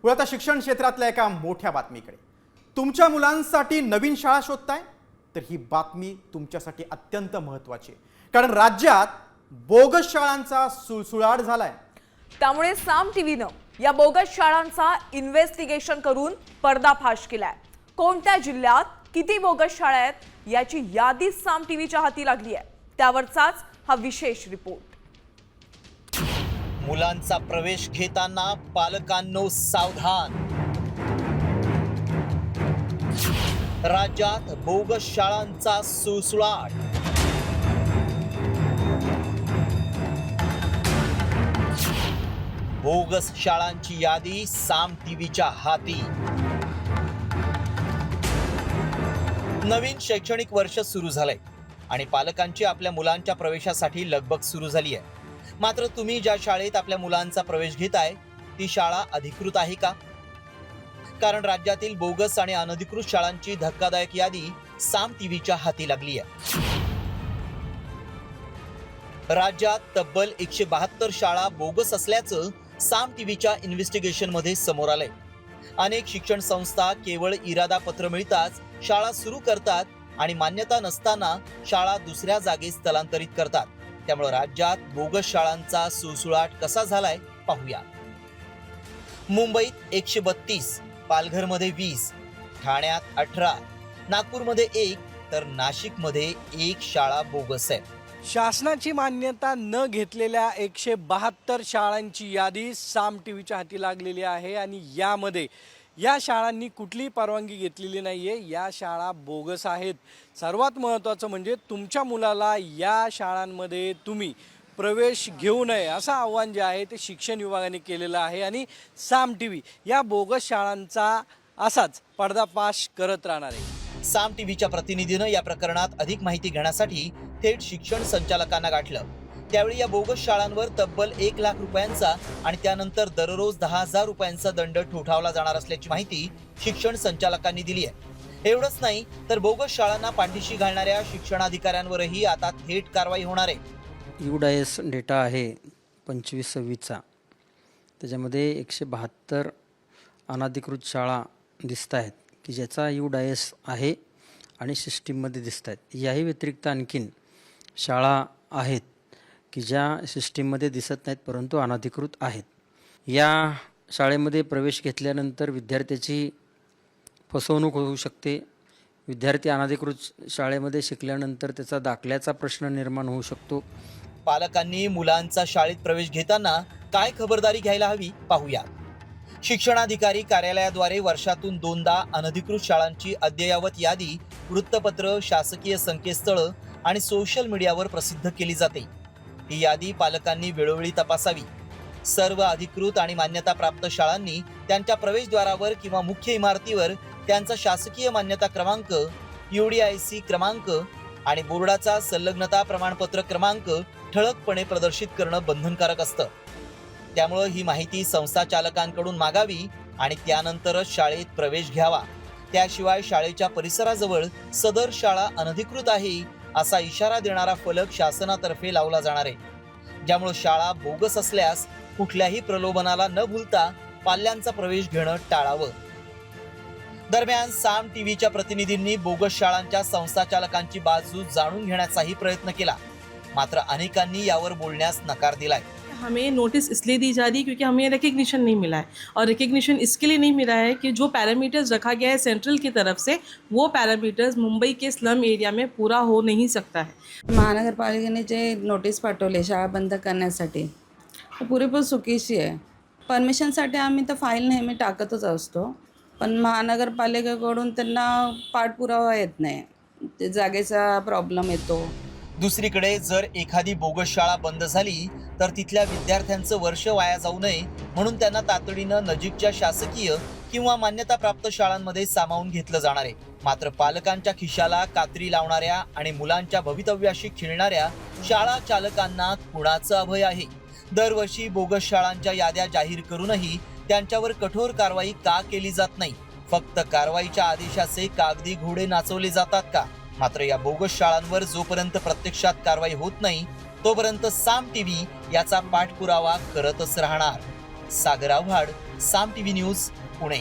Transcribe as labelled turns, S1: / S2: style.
S1: वळू आता शिक्षण क्षेत्रातल्या एका मोठ्या बातमीकडे। तुमच्या मुलांसाठी नवीन शाळा शोधताय तर ही बातमी तुमच्यासाठी अत्यंत महत्त्वाची आहे, कारण राज्यात बोगस शाळांचा सुळसुळाट झालाय।
S2: त्यामुळे साम टीव्हीनं या बोगस शाळांचा इन्व्हेस्टिगेशन करून पर्दाफाश केलाय। कोणत्या जिल्ह्यात किती बोगस शाळा आहेत याची यादी साम टीव्हीच्या हाती लागली आहे, त्यावरचाच हा विशेष रिपोर्ट।
S3: मुलांचा प्रवेश घेताना पालकांनो सावधान। राज्यात बोगस शाळांचा सुळसुळाट। बोगस शाळांची यादी साम टीव्हीच्या हाती। नवीन शैक्षणिक वर्ष सुरू झालंय आणि पालकांची आपल्या मुलांच्या प्रवेशासाठी लगबग सुरू झाली आहे। मात्र तुम्ही ज्या शाळेत आपल्या मुलांचा प्रवेश घेताय ती शाळा अधिकृत आहे का? कारण राज्यातील बोगस आणि अनधिकृत शाळांची धक्कादायक यादी साम टीव्हीच्या हाती लागली आहे। राज्यात तब्बल 172 शाळा बोगस असल्याचं साम टीव्हीच्या इन्व्हेस्टिगेशन मध्ये समोर आलंय। अनेक शिक्षण संस्था केवळ इरादा पत्र मिळताच शाळा सुरू करतात आणि मान्यता नसताना शाळा दुसऱ्या जागी स्थलांतरित करतात। त्यामुळे राज्यात बोगस शाळांचा सुळसुळाट कसा झालाय पाहूया। मुंबईत 132, पालघरमध्ये 20, ठाण्यात 18, नागपूरमध्ये 1 तर नाशिकमध्ये 1 शाळा बोगस आहे।
S4: शासनाची मान्यता न घेतलेल्या 172 शाळांची यादी साम टीव्हीच्या हाती लागलेली आहे आणि यामध्ये या शाळांनी कुठलीही परवानगी घेतलेली नाहीये, या शाळा बोगस आहेत। सर्वात महत्त्वाचं म्हणजे तुमच्या मुलाला या शाळांमध्ये तुम्ही प्रवेश घेऊ नये असं आव्हान जे आहे ते शिक्षण विभागाने केलेलं आहे आणि साम टीव्ही या बोगस शाळांचा असाच पर्दाफाश करत राहणार आहे।
S3: साम टीव्हीच्या प्रतिनिधीनं या प्रकरणात अधिक माहिती घेण्यासाठी थेट शिक्षण संचालकांना गाठलं। त्यावेळी या बोगस शाळांवर तब्बल 1 लाख रुपयांचा आणि त्यानंतर दररोज 10,000 रुपयांचा दंड ठोठावला जाणार असल्याची माहिती शिक्षण संचालकांनी दिली आहे। एवढंच नाही तर बोगस शाळांना पाठीशी घालणाऱ्या शिक्षणाधिकाऱ्यांवरही आता थेट कारवाई होणार आहे।
S5: UDIS डेटा आहे 25-26चा, त्याच्यामध्ये 172 अनधिकृत शाळा दिसत आहेत की ज्याचा UDIS आहे आणि सिस्टीममध्ये दिसत आहेत। याही व्यतिरिक्त आणखीन शाळा आहेत की ज्या सिस्टीममध्ये दिसत नाहीत परंतु अनधिकृत आहेत। या शाळेमध्ये प्रवेश घेतल्यानंतर विद्यार्थ्याची फसवणूक होऊ शकते। विद्यार्थी अनधिकृत शाळेमध्ये शिकल्यानंतर त्याचा दाखल्याचा प्रश्न निर्माण होऊ शकतो।
S3: पालकांनी मुलांचा शाळेत प्रवेश घेताना काय खबरदारी घ्यायला हवी पाहूया। शिक्षणाधिकारी कार्यालयाद्वारे वर्षातून 2दा अनधिकृत शाळांची अद्ययावत यादी वृत्तपत्र, शासकीय संकेतस्थळ आणि सोशल मीडियावर प्रसिद्ध केली जाते। ही यादी पालकांनी वेळोवेळी तपासावी। सर्व अधिकृत आणि मान्यताप्राप्त शाळांनी त्यांच्या प्रवेशद्वारावर किंवा मुख्य इमारतीवर त्यांचा शासकीय मान्यता क्रमांक, UDIC क्रमांक आणि बोर्डाचा संलग्नता प्रमाणपत्र क्रमांक ठळकपणे प्रदर्शित करणं बंधनकारक असतं। त्यामुळे ही माहिती संस्था चालकांकडून मागावी आणि त्यानंतरच शाळेत प्रवेश घ्यावा। त्याशिवाय शाळेच्या परिसराजवळ सदर शाळा अनधिकृत आहे असा इशारा देणारा फलक शासनातर्फे लावला जाणार आहे, ज्यामुळे शाळा बोगस असल्यास कुठल्याही प्रलोभनाला न भुलता पाल्यांचा प्रवेश घेणं टाळावं। दरम्यान साम टीव्हीच्या प्रतिनिधींनी बोगस शाळांच्या संस्थाचालकांची बाजू जाणून घेण्याचाही प्रयत्न केला, मात्र अनेकांनी यावर बोलण्यास नकार दिलाय।
S6: हमें नोटिस इसलिए दी जा रही है क्योंकि हमें रिकग्निशन नहीं मिला है, और रिकग्निशन इसके लिए नहीं मिला है कि जो पैरामीटर्स रखा गया है सेंट्रल की तरफ से वो पैरामीटर्स मुंबई के स्लम एरिया में पूरा हो नहीं सकता है।
S7: महानगरपालिकेने जे नोटीस पाठवले शाळा बंद करण्यासाठी पुरेपूर चुकीची आहे। परमिशनसाठी आम्ही तर फाईल नेहमी टाकतच असतो, पण महानगरपालिकेकडून त्यांना पाठपुरावा येत नाही, ते जागेचा प्रॉब्लेम येतो।
S3: दुसरीकडे जर एखादी बोगस शाळा बंद झाली तर तिथल्या विद्यार्थ्यांचं वर्ष वाया जाऊ नये म्हणून त्यांना तातडीनं नजीकच्या शासकीय किंवा मान्यताप्राप्त शाळांमध्ये सामावून घेतलं जाणार आहे। मात्र पालकांच्या खिशाला कात्री लावणाऱ्या आणि मुलांच्या भवितव्याशी खेळणाऱ्या शाळा चालकांना कुणाचं अभय आहे? दरवर्षी बोगस शाळांच्या याद्या जाहीर करूनही त्यांच्यावर कठोर कारवाई का केली जात नाही? फक्त कारवाईच्या आदेशाचे कागदी घोडे नाचवले जातात का? मात्र या बोगस शाळांवर जोपर्यंत प्रत्यक्षात कारवाई होत नाही तोपर्यंत साम टीव्ही याचा पाठपुरावा करतच राहणार। सागर आव्हाड, साम टीव्ही न्यूज पुणे.